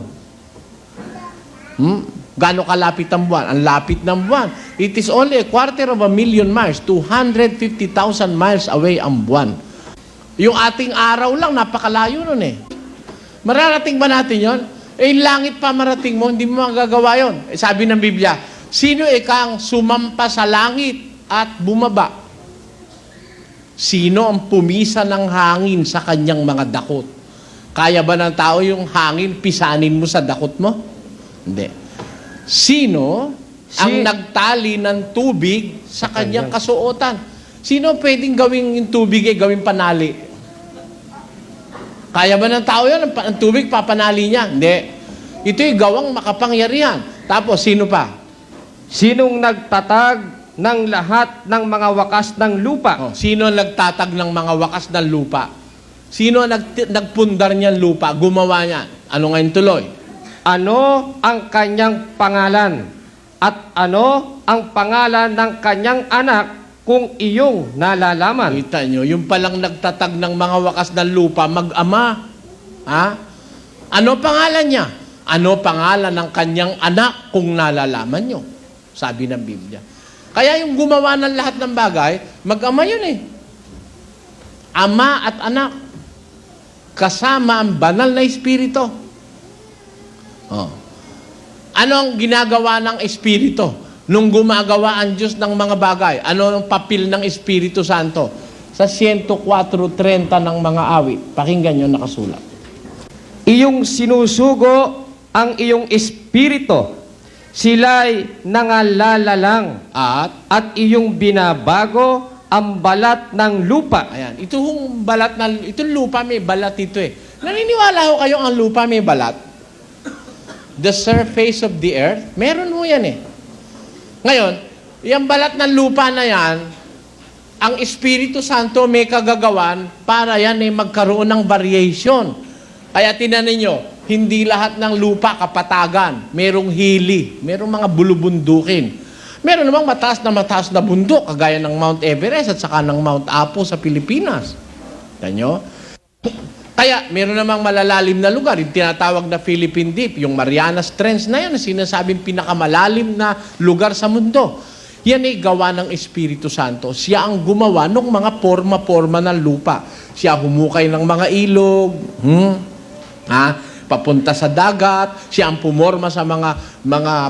Gaano kalapit ang buwan? Ang lapit ng buwan. It is only 250,000 miles, 250,000 miles away ang buwan. Yung ating araw lang, napakalayo nun eh. Mararating ba natin yon? Eh, yung langit pa marating mo, hindi mo magagawa yun. Eh, sabi ng Biblia, sino kang sumampa sa langit at bumaba? Sino ang pumisa ng hangin sa kanyang mga dakot? Kaya ba ng tao yung hangin, pisanin mo sa dakot mo? Hindi. Sino ang nagtali ng tubig sa kanyang kasuotan? Sino pwedeng gawing yung tubig gawing panali? Kaya ba ng tao yan? Ang tubig, papanali niya? Hindi. Ito'y gawang makapangyarihan. Tapos, sino pa? Sinong nagtatag ng lahat ng mga wakas ng lupa? Sino ang nagtatag ng mga wakas ng lupa? Sino ang nagpundar niyan lupa? Gumawa niyan. Ano ngayon tuloy? Ano ang kanyang pangalan? At ano ang pangalan ng kanyang anak kung iyong nalalaman? Kita nyo, yung palang nagtatag ng mga wakas ng lupa, mag-ama. Ha? Ano pangalan niya? Ano pangalan ng kanyang anak kung nalalaman nyo? Sabi ng Biblia. Kaya yung gumawa ng lahat ng bagay, mag-ama yun eh. Ama at anak. Kasama ang banal na Espiritu. Ano ang ginagawa ng Espiritu nung gumagawa ang Diyos ng mga bagay? Ano ang papel ng Espiritu Santo? Sa 104:30 ng mga awit. Pakinggan nyo, nakasulat. Iyong sinusugo ang iyong espiritu. Sila'y nangalalalang at iyong binabago ang balat ng lupa. Ayan. Itong balat na, itong lupa may balat ito eh. Naniniwala ho kayo ang lupa may balat? The surface of the earth, meron mo yan eh. Ngayon, yung balat ng lupa na yan, ang Espiritu Santo may kagagawan para yan ay magkaroon ng variation. Kaya tinanin nyo, hindi lahat ng lupa kapatagan. Merong hili, merong mga bulubundukin. Meron namang mataas na bundok, kagaya ng Mount Everest at saka ng Mount Apo sa Pilipinas. Tanyo? Kaya, meron namang malalalim na lugar, yung tinatawag na Philippine Deep, yung Marianas Trench na yan, sinasabing pinakamalalim na lugar sa mundo. Yan ay gawa ng Espiritu Santo. Siya ang gumawa ng mga forma-forma ng lupa. Siya humukay ng mga ilog, papunta sa dagat, siya ang pumorma sa mga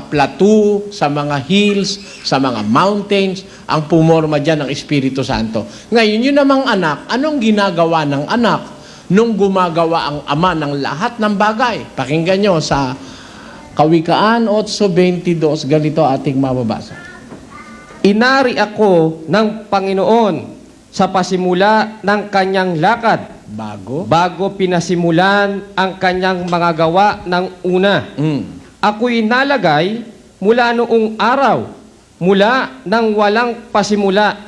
plateau, sa mga hills, sa mga mountains, ang pumorma dyan ng Espiritu Santo. Ngayon, yun namang anak, anong ginagawa ng anak nung gumagawa ang ama ng lahat ng bagay? Pakinggan nyo sa Kawikaan 8:22, ganito ating mababasa. Inari ako ng Panginoon sa pasimula ng kanyang lakad, bago pinasimulan ang kanyang mga gawa ng una. Ako'y nalagay mula noong araw, mula nang walang pasimula,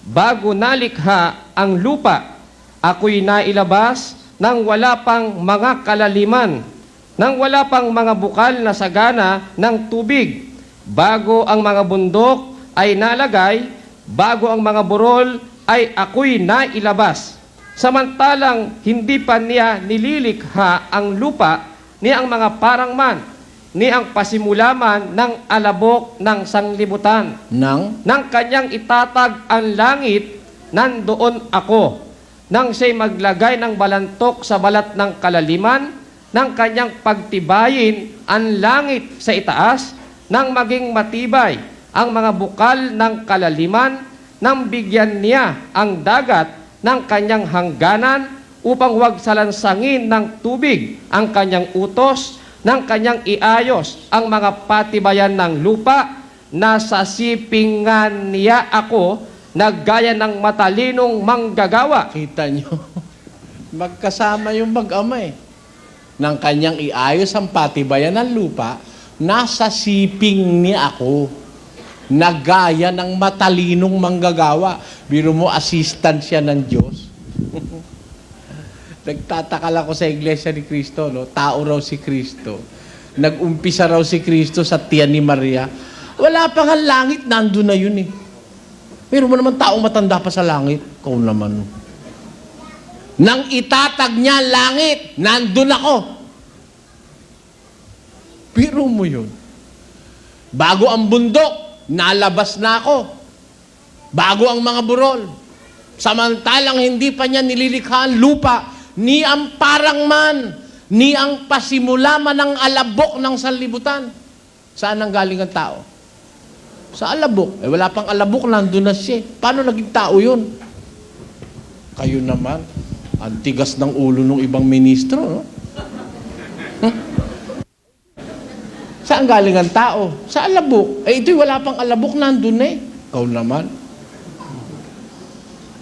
bago nalikha ang lupa. Ako'y nailabas nang wala pang mga kalaliman, nang wala pang mga bukal na sagana ng tubig, bago ang mga bundok ay nalagay, bago ang mga burol ay ako'y nailabas. Samantalang hindi pa niya nililikha ang lupa, ni ang mga parangman, ni ang pasimulaman ng alabok ng sanglibutan. Nang kanyang itatag ang langit, nandoon ako. Nang siya'y maglagay ng balantok sa balat ng kalaliman, nang kanyang pagtibayin ang langit sa itaas, nang maging matibay ang mga bukal ng kalaliman, nang bigyan niya ang dagat ng kanyang hangganan upang huwag salansangin ng tubig ang kanyang utos, nang kanyang iayos ang mga patibayan ng lupa, nasa sipingan niya ako na gaya ng matalinong manggagawa. Kita nyo, magkasama yung mag-ama eh. Nang kanyang iayos ang patibayan ng lupa, nasa siping ni ako, na gaya ng matalinong manggagawa. Biro mo, assistant siya ng Diyos. Nagtataka lang ako sa Iglesia ni Cristo, no? Tao raw si Cristo. Nag-umpisa raw si Cristo sa tiyan ni Maria. Wala pa nga langit, nandun na yun eh. Pero mo naman taong matanda pa sa langit. Ikaw naman. Nang itatag niya langit, nandun ako. Pero mo yun. Bago ang bundok, nalabas na ako. Bago ang mga burol. Samantalang hindi pa niya nililikha ang lupa, ni ang parangman, ni ang pasimulaman ng alabok ng sanlibutan. Saan ang galing ang tao? Sa alabok. Eh wala pang alabok, nandun na siya. Paano naging tao yun? Kayo naman, ang tigas ng ulo ng ibang ministro, no? Saan galing ang tao? Sa alabok. Eh ito'y wala pang alabok, nandun na eh. Ikaw naman.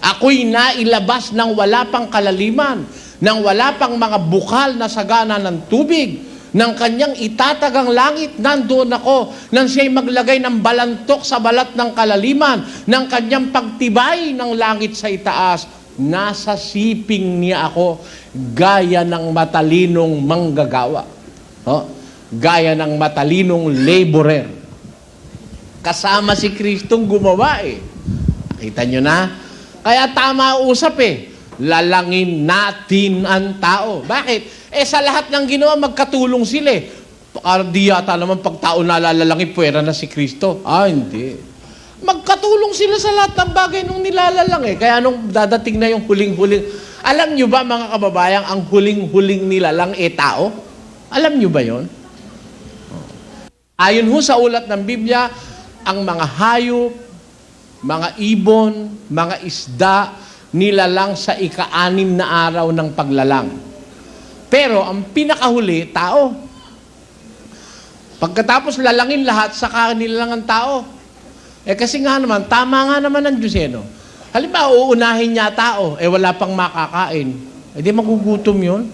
Ako'y nailabas ng wala pang kalaliman, ng wala pang mga bukal na sagana ng tubig, ng kanyang itatagang langit, nandoon ako, nang siya'y maglagay ng balantok sa balat ng kalaliman, ng kanyang pagtibay ng langit sa itaas, nasa siping niya ako, gaya ng matalinong manggagawa. Oh? Gaya ng matalinong laborer. Kasama si Kristong gumawa eh. Kita nyo na? Kaya tama usap eh. Lalangin natin ang tao. Bakit? Eh sa lahat ng ginawa, magkatulong sila eh. Di yata naman pag tao nalalalangin, puwera na si Kristo. Ah, hindi. Magkatulong sila sa lahat ng bagay nung nilalalang eh. Kaya nung dadating na yung huling-huling, alam nyo ba mga kababayan, ang huling-huling nilalang eh tao? Alam nyo ba yon? Ayon ho sa ulat ng Biblia, ang mga hayop, mga ibon, mga isda, nilalang sa ika-6 na araw ng paglalang. Pero ang pinakahuli, tao. Pagkatapos lalangin lahat, saka nilalang ang tao. Eh kasi nga naman, tama nga naman ang Diyos eh, no? Halimbawa, uunahin niya tao, eh wala pang makakain. Eh di magugutom yun.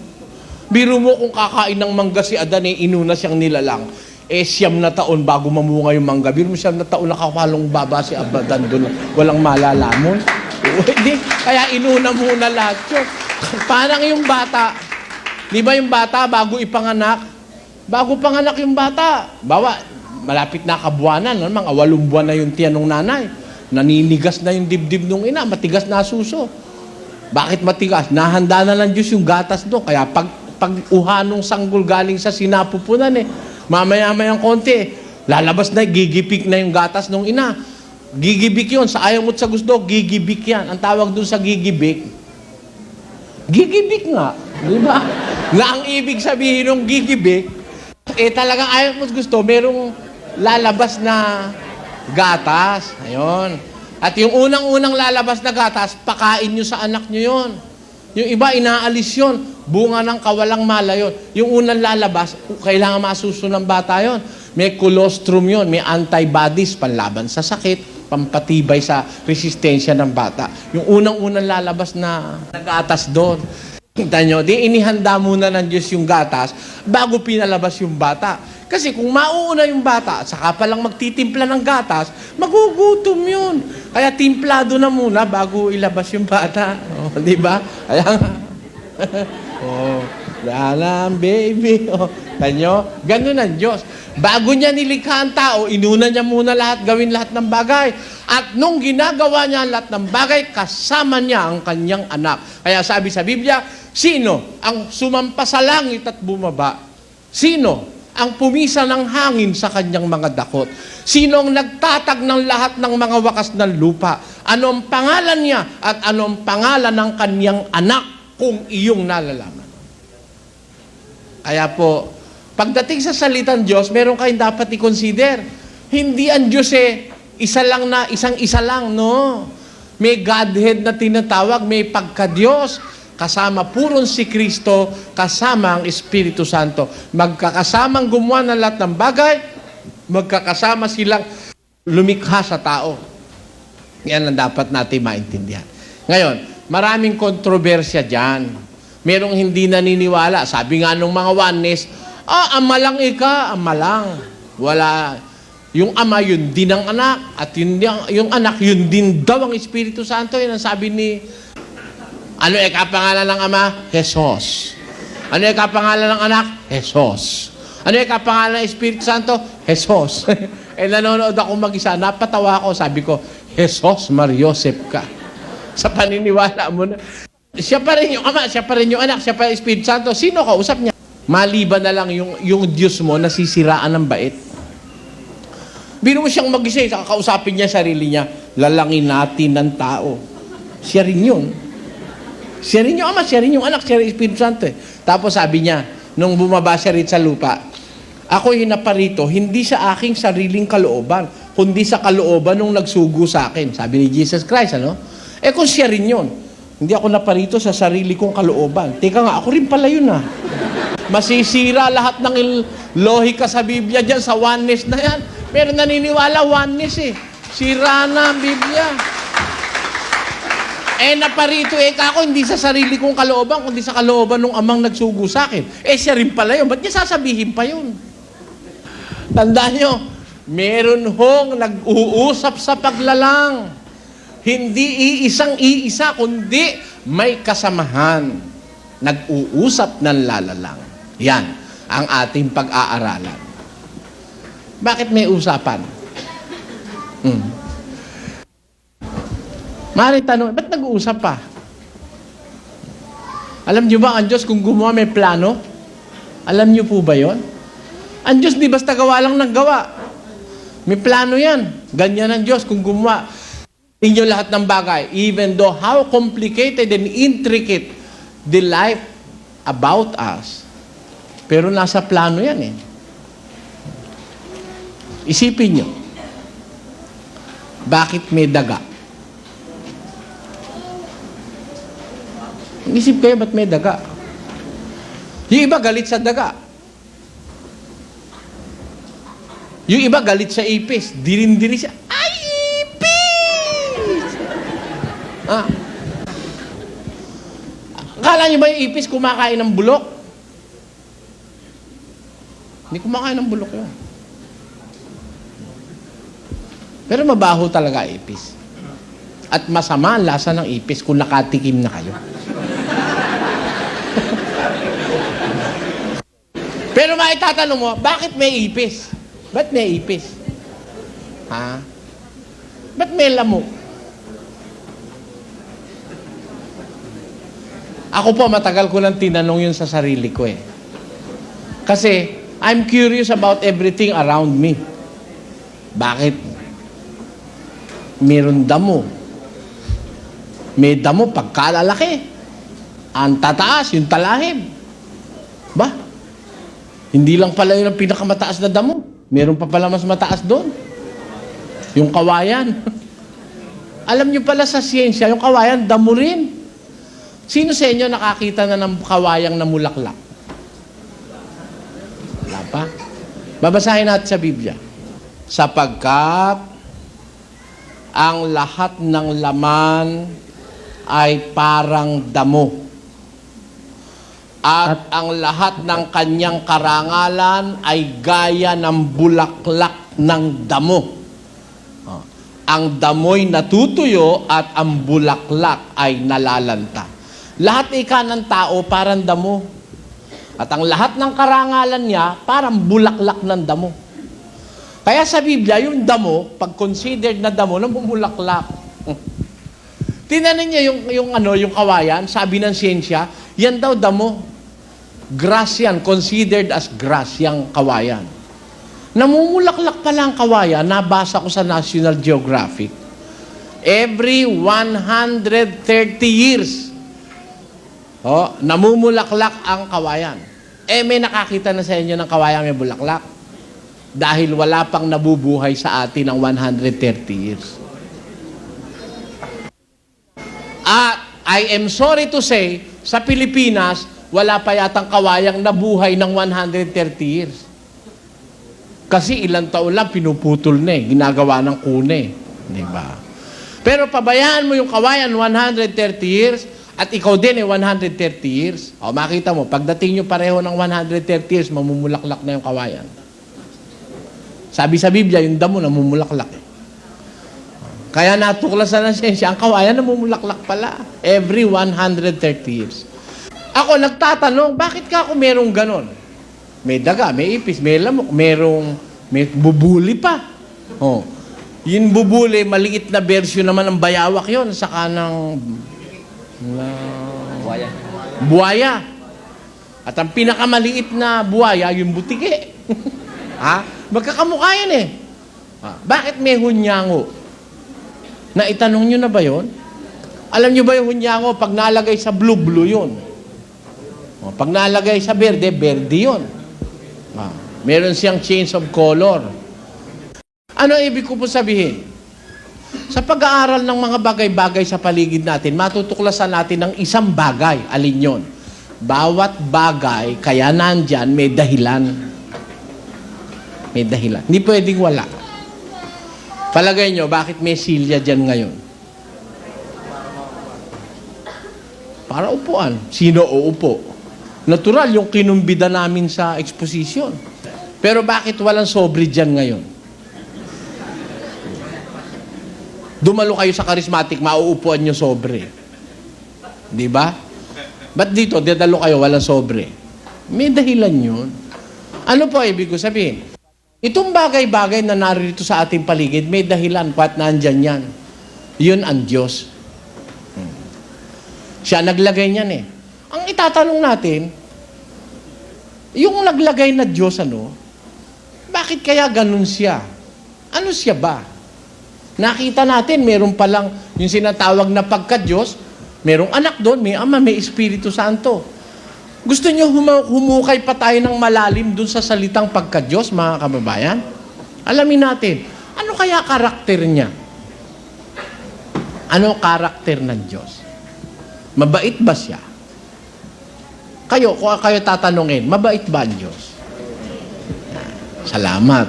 Biro mo kung kakain ng mangga si Adan, eh inuna siyang nilalang. Eh, 9 na taon bago mamunga yung mangga. Biro mo 9 na taon nakapalong baba si Abadan doon. Walang malalamon. Hindi. Kaya inuna muna lahat yun. Parang yung bata. Di ba yung bata bago ipanganak? Bago panganak yung bata. Bawa, malapit na kabuanan. Mga 8 buwan na yung tiyan ng nanay. Naninigas na yung dibdib ng ina. Matigas na suso. Bakit matigas? Nahanda na ng Diyos yung gatas doon. Kaya pag uhanong sanggol galing sa sinapupunan eh. Mamaya-mayang konti, lalabas na, gigipik na yung gatas ng ina. Gigibik yun. Sa ayaw mo't sa gusto, gigibik yan. Ang tawag doon sa gigibik, gigibik nga. Di ba? Na ang ibig sabihin ng gigibik, eh talagang ayaw mo't gusto, merong lalabas na gatas. Ayun. At yung unang-unang lalabas na gatas, pakain nyo sa anak nyo yun. Yung iba, inaalis yun. Bunga ng kawalang mala yun. Yung unang lalabas, kailangan masuso ng bata yun. May colostrum yun, may antibodies, panlaban sa sakit, pampatibay sa resistensya ng bata. Yung unang-unang lalabas na gatas doon. Kita nyo, di inihanda muna ng Diyos yung gatas bago pinalabas yung bata. Kasi kung mauuna yung bata, saka palang magtitimpla ng gatas, magugutom yun. Kaya timplado na muna bago ilabas yung bata. Oh, di ba? Kaya oh. Lalang, baby. Oh, kanyo? Ganun ang Diyos. Bago niya nilikha ang tao, inuna niya muna gawin lahat ng bagay. At nung ginagawa niya lahat ng bagay, kasama niya ang kanyang anak. Kaya sabi sa Biblia, sino ang sumampa sa langit at bumaba? Sino ang pumisa ng hangin sa kanyang mga dakot? Sino ang nagtatag ng lahat ng mga wakas ng lupa? Ano ang pangalan niya at ano ang pangalan ng kanyang anak kung iyong nalalaman? Kaya po, pagdating sa salitang Diyos, meron kayong dapat i-consider. Hindi ang Diyos isang-isa lang, no? May Godhead na tinatawag, may pagka-Diyos, kasama puron si Kristo, kasama ang Espiritu Santo. Magkakasamang gumawa ng lahat ng bagay, magkakasama silang lumikha sa tao. Yan ang dapat natin maintindihan. Ngayon, maraming kontrobersya dyan. Merong hindi naniniwala. Sabi nga nung mga oneness, ama lang ama lang. Wala. Yung ama, yun din ang anak. At yung anak, yun din daw ang Espiritu Santo. Yan ang sabi ni... Ano kapangalan ng ama? Jesus. Ano kapangalan ng anak? Jesus. Ano kapangalan ng Espiritu Santo? Jesus. Nanonood ako mag-isa. Napatawa ako. Sabi ko, Jesus Mariosep ka. Sa paniniwala mo na. Siya pa rin yung ama, siya pa rin yung anak, siya pa rin yung Espiritu Santo. Sino kausap niya? Maliban na lang yung Diyos mo nasisiraan ng bait. Bino mo siyang mag-isa, kakausapin niya sarili niya, lalangin natin ng tao. Siya rin yun. Siya rin yung ama, siya rin yung anak, siya rin yung Espiritu Santo. Tapos sabi niya, nung bumaba siya rin sa lupa, ako'y naparito, hindi sa aking sariling kalooban, kundi sa kalooban nung nagsugo sa akin. Sabi ni Jesus Christ, ano? Kung siya rin yun, hindi ako naparito sa sarili kong kalooban. Teka nga, ako rin pala yun Masisira lahat ng lohika sa Biblia dyan, sa oneness na yan. Pero naniniwala oneness Sira na ang Biblia. Naparito ako, hindi sa sarili kong kalooban, kundi sa kalooban ng amang nagsugo sa akin. Siya rin pala yun. Ba't niya sasabihin pa yun? Tandaan nyo, meron hong nag-uusap sa paglalang. Hindi iisa, kundi may kasamahan. Nag-uusap ng lalalang. Yan ang ating pag-aaralan. Bakit may usapan? Mari tanong, ba't nag-uusap pa? Alam niyo ba ang Diyos kung gumawa may plano? Alam niyo po ba yon? Ang Diyos di basta gawa lang ng gawa. May plano yan. Ganyan ang Diyos kung gumawa. Inyo lahat ng bagay, even though how complicated and intricate the life about us, pero nasa plano yan Isipin nyo, bakit may daga? Isip kayo, ba't may daga? Yung iba galit sa daga. Yung iba galit sa ipis. Dirin-diri siya. Ay, ipis! Akala niyo ba yung ipis kumakain ng bulok? Hindi kumakain ng bulok yun. Pero mabaho talaga ipis. At masama ang lasa ng ipis kung nakatikim na kayo. Pero maitatanong mo, bakit may ipis? Ba't may ipis? Ba't may lamok? Ako po, matagal ko lang tinanong yun sa sarili ko Kasi, I'm curious about everything around me. Bakit? Meron damo. May damo pagkalalaki. Ang tataas, yung talahib. Ba? Hindi lang pala yun ang pinakamataas na damo. Meron pa pala mas mataas doon. Yung kawayan. Alam nyo pala sa siyensya, yung kawayan, damo rin. Sino sa inyo nakakita na ng kawayang namulaklak? Wala pa? Babasahin natin sa Biblia. Sapagkat ang lahat ng laman ay parang damo. At ang lahat ng kanyang karangalan ay gaya ng bulaklak ng damo. Ang damoy natutuyo at ang bulaklak ay nalalanta. Lahat ng tao parang damo. At ang lahat ng karangalan niya, parang bulaklak ng damo. Kaya sa Biblia, yung damo, pag considered na damo, namumulaklak. Tinanan niya yung kawayan, sabi ng siyensya, yan daw damo. Grass yan, considered as grass, yung kawayan. Namumulaklak pala ang kawayan, nabasa ko sa National Geographic. Every 130 years, namumulaklak ang kawayan. May nakakita na sa inyo ng kawayan may bulaklak? Dahil wala pang nabubuhay sa atin ng 130 years. At I am sorry to say, sa Pilipinas, wala pa yatang kawayang nabuhay ng 130 years. Kasi ilang taon lang pinuputol na ginagawa ng kune. Di ba? Pero pabayaan mo yung kawayan 130 years, at ikaw din 130 years. Makita mo, pagdating nyo pareho ng 130 years, mamumulaklak na yung kawayan. Sabi sa Biblia, yung damo namumulaklak. Kaya natuklasan ng siyensya, ang kawayan namumulaklak pala. Every 130 years. Ako nagtatanong, bakit ka ako merong ganon? May daga, may ipis, may lamok, may bubuli pa. Yung bubuli, maliit na version naman ng bayawak yon, saka ng buwaya. At ang pinakamaliit na buwaya, yung butike. Magkakamukha yan eh. Bakit may hunyango? Naitanong nyo na ba yon? Alam nyo ba yung hunyango, pag nalagay sa blue yun. Pag nalagay sa berde yun. Meron siyang change of color. Ano ibig ko po sabihin? Sa pag-aaral ng mga bagay-bagay sa paligid natin, matutuklasan natin ng isang bagay. Alin yon? Bawat bagay, kaya nandyan, may dahilan. May dahilan. Hindi pwedeng wala. Palagay nyo, bakit may silya dyan ngayon? Para upuan. Sino uupo? Natural, yung kinumbida namin sa exposition. Pero bakit walang sobre dyan ngayon? Dumalo kayo sa charismatic, mauupuan nyo sobre. Di ba? Ba't dito, dadalo kayo, walang sobre? May dahilan yun. Ano po ibig ko sabihin? Itong bagay-bagay na narito sa ating paligid, may dahilan pat nandyan yan. Yun ang Diyos. Siya naglagay niyan eh. Ang itatanong natin, yung naglagay na Diyos, bakit kaya ganun siya? Ano siya ba? Nakita natin, meron palang yung sinatawag na pagka-Diyos, merong anak doon, may Ama, may Espiritu Santo. Gusto nyo humukay pa tayo ng malalim doon sa salitang pagka-Diyos, mga kababayan? Alamin natin, ano kaya karakter niya? Ano karakter ng Diyos? Mabait ba siya? Kayo, kung kayo tatanungin, mabait ba ang Diyos? Salamat.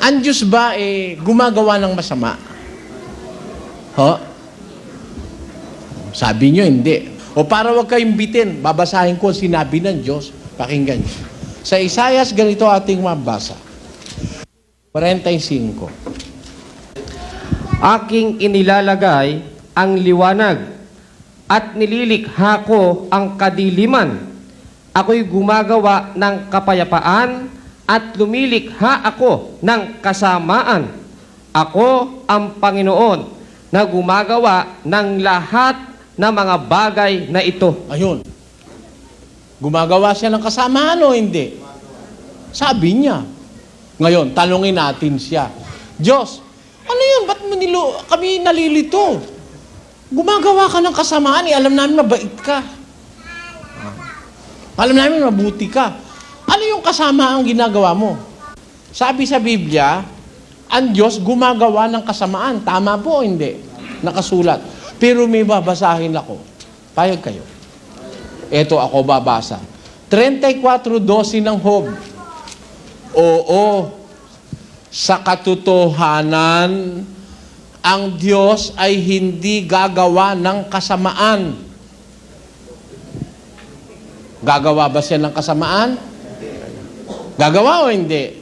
Ang Diyos ba gumagawa ng masama? Sabi nyo, hindi. O para wag kayong bitin, babasahin ko ang sinabi ng Diyos. Pakinggan nyo. Sa Isaias, ganito ating mabasa. 45. Aking inilalagay ang liwanag at nililikha ko ang kadiliman. Ako'y gumagawa ng kapayapaan at lumilikha ako ng kasamaan. Ako ang Panginoon na gumagawa ng lahat ng mga bagay na ito. Ayun. Gumagawa siya ng kasamaan o hindi? Sabi niya. Ngayon, tanungin natin siya. Diyos, ano yun? Ba't mo kami nalilito? Gumagawa ka ng kasamaan, alam namin mabait ka. Alam namin mabuti ka. Ano yung kasama ang ginagawa mo? Sabi sa Biblia, ang Diyos gumagawa ng kasamaan. Tama po o hindi? Nakasulat. Pero may babasahin ako. Payag kayo. Ito ako babasa. 34:12 ng Job. Oo, sa katotohanan, ang Diyos ay hindi gagawa ng kasamaan. Gagawa ba siya ng kasamaan? Gagawa o hindi?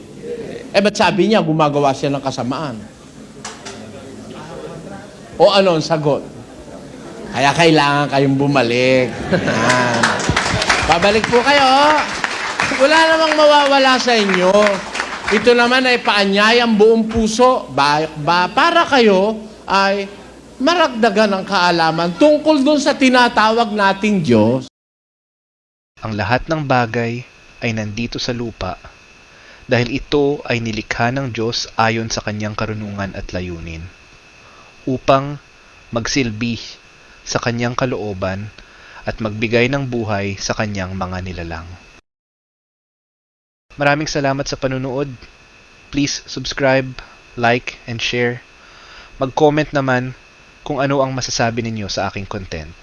Ba't sabi niya, gumagawa siya ng kasamaan? O ano ang sagot? Kaya kailangan kayong bumalik. Babalik po kayo. Wala namang mawawala sa inyo. Ito naman ay paanyayang buong puso. Para kayo ay maragdagan ang kaalaman tungkol dun sa tinatawag nating Diyos. Ang lahat ng bagay ay nandito sa lupa dahil ito ay nilikha ng Diyos ayon sa kanyang karunungan at layunin upang magsilbi sa kanyang kalooban at magbigay ng buhay sa kanyang mga nilalang. Maraming salamat sa panunood. Please subscribe, like, and share. Mag-comment naman kung ano ang masasabi ninyo sa aking content.